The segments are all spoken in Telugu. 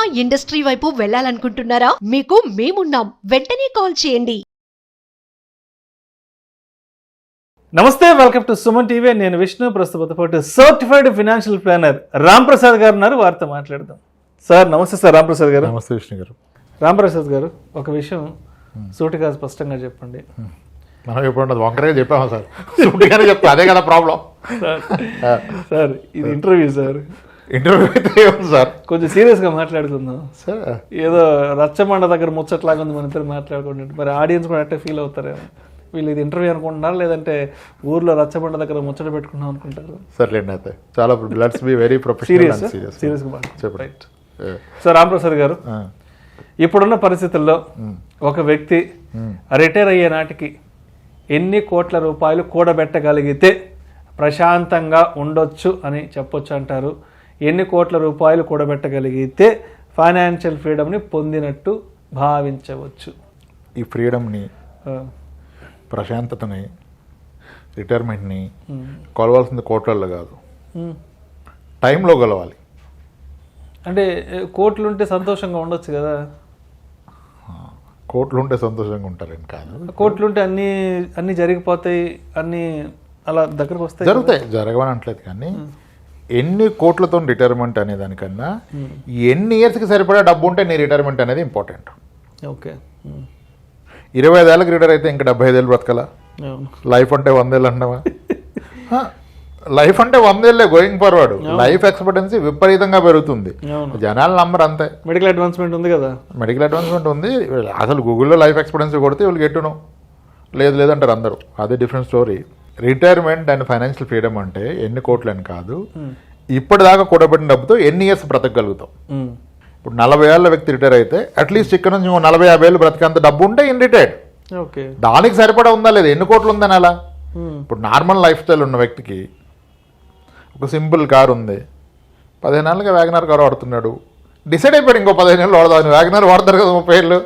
సినిమా ఇండస్ట్రీ వైపు వెళ్ళాలనుకుంటున్నారా? మీకు మేమున్నాం. వెంటనే కాల్ చేయండి. నమస్తే, వెల్కమ్ టు సుమన్ టీవీ. నేను విష్ణు. ప్రస్తుతం పాటు certified financial planner Ram Prasad గారు ఉన్నారు. వారితో మాట్లాడదాం. సార్ నమస్తే. సార్ రామ్ ప్రసాద్ గారు. నమస్తే విష్ణు గారు. రామ్ ప్రసాద్ గారు, ఒక విషయం సూటిగా స్పష్టంగా చెప్పండి. మనం ఎప్పుడు వంకరగా చెప్పాము సార్, సూటిగానే చెప్తా, అదే కదా ప్రాబ్లం. సార్ ఇది ఇంటర్వ్యూ సార్, ఇంటర్వ్యూ అయితే ఏముంది సార్, కొంచెం సీరియస్గా మాట్లాడుకుందాం సార్. ఏదో రచ్చమండ దగ్గర ముచ్చట్లాగా ఉంది మన ఇద్దరు మాట్లాడుకుంటే, మరి ఆడియన్స్ కూడా అట్టే ఫీల్ అవుతారు. వీళ్ళు ఇది ఇంటర్వ్యూ అనుకుంటున్నారు, లేదంటే ఊర్లో రచ్చబండ దగ్గర ముచ్చట పెట్టుకున్నాం అనుకుంటారు. సర్లేండి, అయితే చాలా లెట్స్ బి వెరీ ప్రొఫెషనల్ సీరియస్గా చెప్పండి. సార్ రామ్ ప్రసాద్ గారు, ఇప్పుడున్న పరిస్థితుల్లో ఒక వ్యక్తి రిటైర్ అయ్యే నాటికి ఎన్ని కోట్ల రూపాయలు కూడబెట్టగలిగితే ప్రశాంతంగా ఉండొచ్చు అని చెప్పొచ్చు అంటారు? ఎన్ని కోట్ల రూపాయలు కూడబెట్టగలిగితే ఫైనాన్షియల్ ఫ్రీడమ్ని పొందినట్టు భావించవచ్చు? ఈ ఫ్రీడమ్ని, ప్రశాంతతని, రిటైర్మెంట్ని కొలవాల్సింది కోట్లలో కాదు, టైంలో కొలవాలి. అంటే కోట్లుంటే సంతోషంగా ఉండొచ్చు కదా? కోట్లుంటే సంతోషంగా ఉంటారని కాదు, కోట్లుంటే అన్నీ జరిగిపోతాయి, అన్నీ అలా దగ్గరకు వస్తాయి. జరుగుతాయి, జరగవని అనట్లేదు. కానీ ఎన్ని కోట్లతో రిటైర్మెంట్ అనే దానికన్నా ఎన్ని ఇయర్స్కి సరిపడా డబ్బు ఉంటే నీ రిటైర్మెంట్ అనేది ఇంపార్టెంట్. ఓకే, 25 ఏళ్ళకి రిటైర్ అయితే ఇంకా 75 ఏళ్ళు బ్రతకలా? లైఫ్ అంటే 100 ఏళ్ళు అంటావా? లైఫ్ అంటే 100 ఏళ్ళే గోయింగ్ ఫార్వర్డ్. లైఫ్ ఎక్స్పెక్టెన్సీ విపరీతంగా పెరుగుతుంది, జనాల నంబర్ అంతే. మెడికల్ అడ్వాన్స్మెంట్ ఉంది కదా, మెడికల్ అడ్వాన్స్మెంట్ ఉంది. అసలు గూగుల్లో లైఫ్ ఎక్స్పెక్టెన్సీ కొడితే వీళ్ళు గెట్టును లేదు లేదంటారు అందరూ. అదే different story. Retirement and financial freedom అంటే ఎన్ని కోట్లు అని కాదు, ఇప్పటిదాకా కూడబెట్టిన డబ్బుతో ఎన్ని ఇయర్స్ బ్రతకగలుగుతాం. ఇప్పుడు 40 ఏళ్ళ వ్యక్తి రిటైర్ అయితే అట్లీస్ట్ ఇక్కడ నుంచి 40-50 ఏళ్ళు బ్రతికేంత డబ్బు ఉంటే ఇన్ రిటైర్డ్. ఓకే, దానికి సరిపడా ఉందా లేదా, ఎన్ని కోట్లు ఉందని అలా. ఇప్పుడు నార్మల్ లైఫ్ స్టైల్ ఉన్న వ్యక్తికి ఒక సింపుల్ కార్ ఉంది, 15 ఏళ్ళగా వ్యాగనార్ కారు వాడుతున్నాడు, డిసైడ్ అయిపోయాడు ఇంకో 15 ఏళ్ళు వాడదాం. వ్యాగనార్ వాడతారు కదా 30 ఏళ్ళు,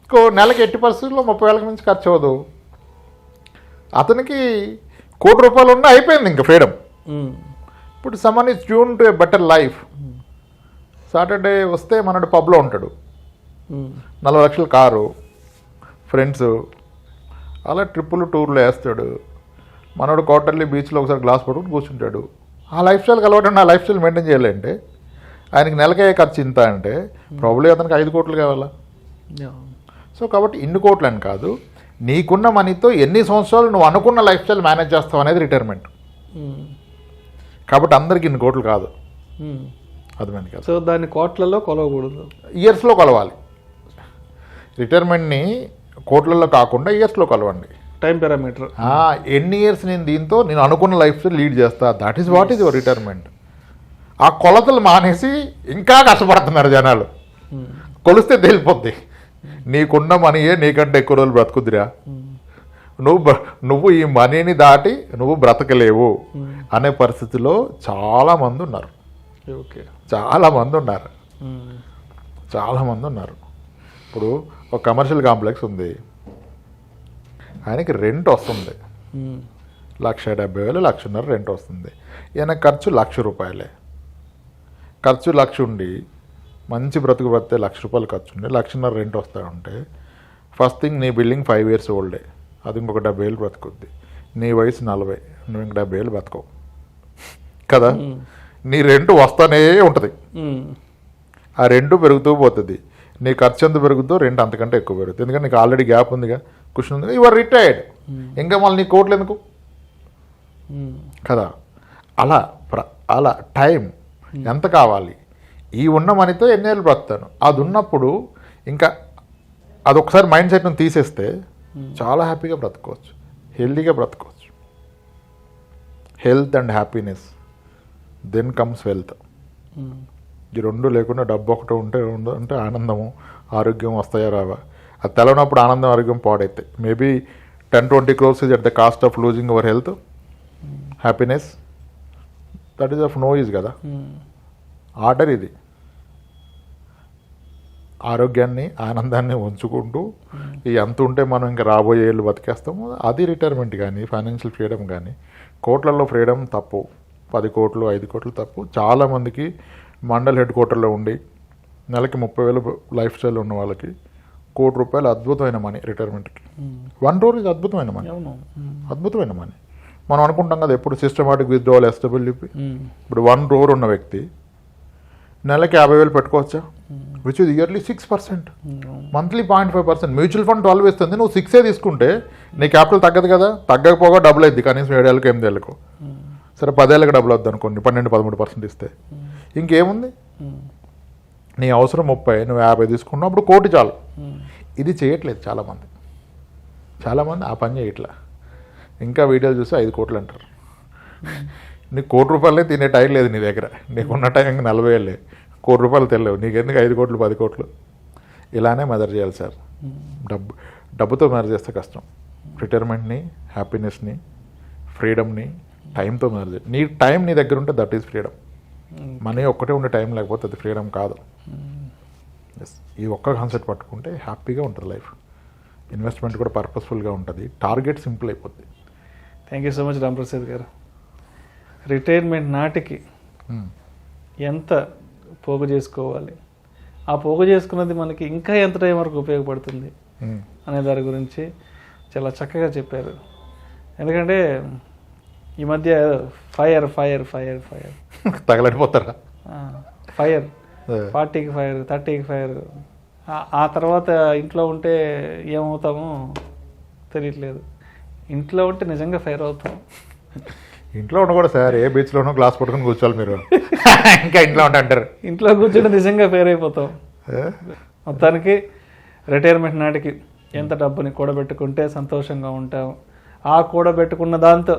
ఇంకో నెలకి 80% 30 ఏళ్ళకి నుంచి ఖర్చు అవ్వదు. అతనికి ₹1 కోటి ఉన్నా అయిపోయింది ఇంకా ఫ్రీడమ్. ఇప్పుడు someone is tune to A better life. Saturday వస్తే మనడు పబ్లో ఉంటాడు, 40 లక్షల కారు, ఫ్రెండ్స్, అలా ట్రిప్పులు టూర్లు వేస్తాడు. మనోడు క్వార్టర్లీ బీచ్లో ఒకసారి గ్లాస్ పట్టుకుని కూర్చుంటాడు. ఆ లైఫ్ స్టైల్కి అలవాటు, ఆ లైఫ్ స్టైల్ మెయింటైన్ చేయాలంటే ఆయనకి నెలకే ఖర్చు ఇంత అంటే ప్రాబ్లీ అతనికి 5 కోట్లు కావాలా. సో కాబట్టి ఇన్ని కోట్లు అని కాదు, నీకున్న మనీతో ఎన్ని సంవత్సరాలు నువ్వు అనుకున్న లైఫ్ స్టైల్ మేనేజ్ చేస్తావు అనేది రిటైర్మెంట్. కాబట్టి అందరికి ఇన్ని కోట్లు కాదు, అర్థమైంది కదా? సో దాన్ని కోట్లలో కొలవకూడదు, ఇయర్స్లో కొలవాలి. రిటైర్మెంట్ని కోట్లలో కాకుండా ఇయర్స్లో కొలవండి. టైం పారామీటర్, ఎన్ని ఇయర్స్ నేను అనుకున్న లైఫ్ స్టైల్ లీడ్ చేస్తా, that is what is your retirement. ఆ కొలతలు మానేసి ఇంకా కష్టపడుతున్నారు జనాలు. కొలిస్తే తేలిపోద్ది, నీకున్న మనీయే నీకంటే ఎక్కువ రోజులు బ్రతుకుద్దిరా, నువ్వు ఈ మనీని దాటి నువ్వు బ్రతకలేవు అనే పరిస్థితిలో చాలామంది ఉన్నారు. చాలామంది ఉన్నారు. ఇప్పుడు ఒక కమర్షియల్ కాంప్లెక్స్ ఉంది, ఆయనకి రెంట్ వస్తుంది, 1,70,000 1,50,000 రెంట్ వస్తుంది. ఈయన ఖర్చు ₹1,00,000. ఖర్చు 1,00,000 ఉండి మంచి బ్రతుకు బ్రతితే ₹1,00,000 ఖర్చు ఉండి 1,50,000 రెంట్ వస్తూ ఉంటే, ఫస్ట్ థింగ్ నీ బిల్డింగ్ 5 years ఓల్డే, అది ఇంకొక 70 ఏళ్ళు బ్రతుకుద్ది. నీ వయసు 40, నువ్వు ఇంక 70 ఏళ్ళు బ్రతకవు కదా. నీ రెంట్ వస్తూనే ఉంటుంది, ఆ రెంటు పెరుగుతూ పోతుంది. నీ ఖర్చు ఎంత పెరుగుతుందో రెంట్ అంతకంటే ఎక్కువ పెరుగుతుంది, ఎందుకంటే నీకు ఆల్రెడీ గ్యాప్ ఉందిగా, క్వశ్చన్ ఉంది, యువర్ రిటైర్డ్, ఇంకా మళ్ళీ నీ కోట్లు ఎందుకు కదా. అలా టైం ఎంత కావాలి, ఈ ఉన్న మనీతో ఎన్నేళ్ళు బ్రతుకుతాను, అది ఉన్నప్పుడు ఇంకా అదొకసారి మైండ్ సెట్ను తీసేస్తే చాలా హ్యాపీగా బ్రతుకోవచ్చు, హెల్దీగా బ్రతుకోవచ్చు. Health and happiness, then comes wealth. ఈ రెండు లేకుండా డబ్బు ఒకటి ఉంటే ఆనందము ఆరోగ్యం వస్తాయా రావా, అది తెలవనప్పుడు ఆనందం ఆరోగ్యం పాడైతాయి. Maybe 10-20 crores is at the cost of losing our health, happiness, that is of no use కదా. ఆర్డర్ ఇది. ఆరోగ్యాన్ని ఆనందాన్ని ఉంచుకుంటూ ఎంత ఉంటే మనం ఇంకా రాబోయే ఏళ్ళు బతికేస్తాము, అది రిటైర్మెంట్. కానీ ఫైనాన్షియల్ ఫ్రీడమ్ కానీ, కోట్లలో ఫ్రీడమ్ తప్పు, 10 కోట్లు 5 కోట్లు తప్పు. చాలామందికి మండల్ హెడ్ క్వార్టర్లో ఉండి నెలకి 30,000 లైఫ్ స్టైల్ ఉన్న వాళ్ళకి ₹1,00,00,000 అద్భుతమైన మనీ రిటైర్మెంట్కి. 1 crore ఇది అద్భుతమైన మనీ, అద్భుతమైన మనీ. మనం అనుకుంటాం కదా ఎప్పుడు సిస్టమాటిక్ విత్డ్రావల్ ఎస్డబ్ల్యూపీ. ఇప్పుడు 1 crore ఉన్న వ్యక్తి నెలకి 50,000 పెట్టుకోవచ్చా, which is yearly 6%, monthly 0.5%. Mutual fund 12 ఇస్తుంది, నువ్వు 6 తీసుకుంటే నీ క్యాపిటల్ తగ్గదు కదా, తగ్గకపోగా డబ్బులు అయింది కనీసం 7 ఏళ్ళకి 8 ఏళ్ళకు. సరే 10 ఏళ్ళకి డబ్బులు వద్దు అనుకోండి, 12-13% ఇస్తే ఇంకేముంది. నీ అవసరం 30, నువ్వు 50 తీసుకున్నావు, అప్పుడు 1 కోటి చాలు. ఇది చేయట్లేదు చాలామంది. ఆ పని చేయట్లా. ఇంకా వీడియోలు చూస్తే 5 కోట్లు అంటారు. నీకు ₹1,00,00,000 తినే టైం లేదు నీ దగ్గర, నీకున్న టైం ఇంకా 40,000. ₹1,00,00,000 తెలియవు నీకెందుకు 5 కోట్లు 10 కోట్లు. ఇలానే మెజర్ చేయాలి సార్. డబ్బుతో మెజర్ చేస్తే కష్టం. రిటైర్మెంట్ని, హ్యాపీనెస్ని, ఫ్రీడమ్ని టైంతో మెజర్ చేయాలి. నీ టైం నీ దగ్గర ఉంటే దట్ ఈస్ ఫ్రీడమ్. మనీ ఒక్కటే ఉండే టైం లేకపోతే అది ఫ్రీడమ్ కాదు. ఈ ఒక్క కాన్సెప్ట్ పట్టుకుంటే హ్యాపీగా ఉంటుంది లైఫ్. ఇన్వెస్ట్మెంట్ కూడా పర్పస్ఫుల్గా ఉంటుంది, టార్గెట్ సింపుల్ అయిపోద్ది. Thank you so much Ramprasad గారు. రిటైర్మెంట్ నాటికి ఎంత పోగు చేసుకోవాలి, ఆ పోగు చేసుకున్నది మనకి ఇంకా ఎంత టైం వరకు ఉపయోగపడుతుంది అనే దాని గురించి చాలా చక్కగా చెప్పారు. ఎందుకంటే ఈ మధ్య ఫైర్ తగలడిపోతారా, ఫైర్ 40కి ఫైర్, 30కి ఫైర్. ఆ తర్వాత ఇంట్లో ఉంటే ఏమవుతామో తెలియట్లేదు. ఇంట్లో ఉంటే నిజంగా ఫైర్ అవుతాం. ఇంట్లో ఉండకూడదు సార్, ఏ బీచ్లోనో గ్లాస్ పట్టుకుని కూర్చోవాలి మీరు. ఇంకా ఇంట్లో అంటారు, ఇంట్లో కూర్చొని నిజంగా ఫైర్ అయిపోతాం. మొత్తానికి రిటైర్మెంట్ నాటికి ఎంత డబ్బుని కూడబెట్టుకుంటే సంతోషంగా ఉంటాం, ఆ కూడబెట్టుకున్న దాంతో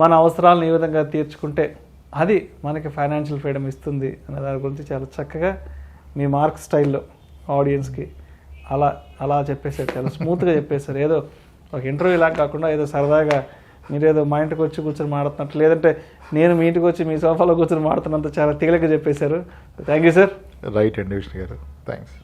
మన అవసరాలను ఈ విధంగా తీర్చుకుంటే అది మనకి ఫైనాన్షియల్ ఫ్రీడమ్ ఇస్తుంది అనే దాని గురించి చాలా చక్కగా మీ మార్క్ స్టైల్లో ఆడియన్స్కి అలా చెప్పేశారు. చాలా స్మూత్గా చెప్పేశారు. ఏదో ఒక ఇంటర్వ్యూ లాగా కాకుండా ఏదో సరదాగా మీరేదో మా ఇంటికి వచ్చి కూర్చొని మాడుతున్నట్టు, లేదంటే నేను మీ ఇంటికి వచ్చి మీ సోఫాలో కూర్చొని మాడుతున్నంత చాలా తేలిక చెప్పేశారు. Thank you sir. రైట్ అండి విష్ణు గారు, థ్యాంక్స్.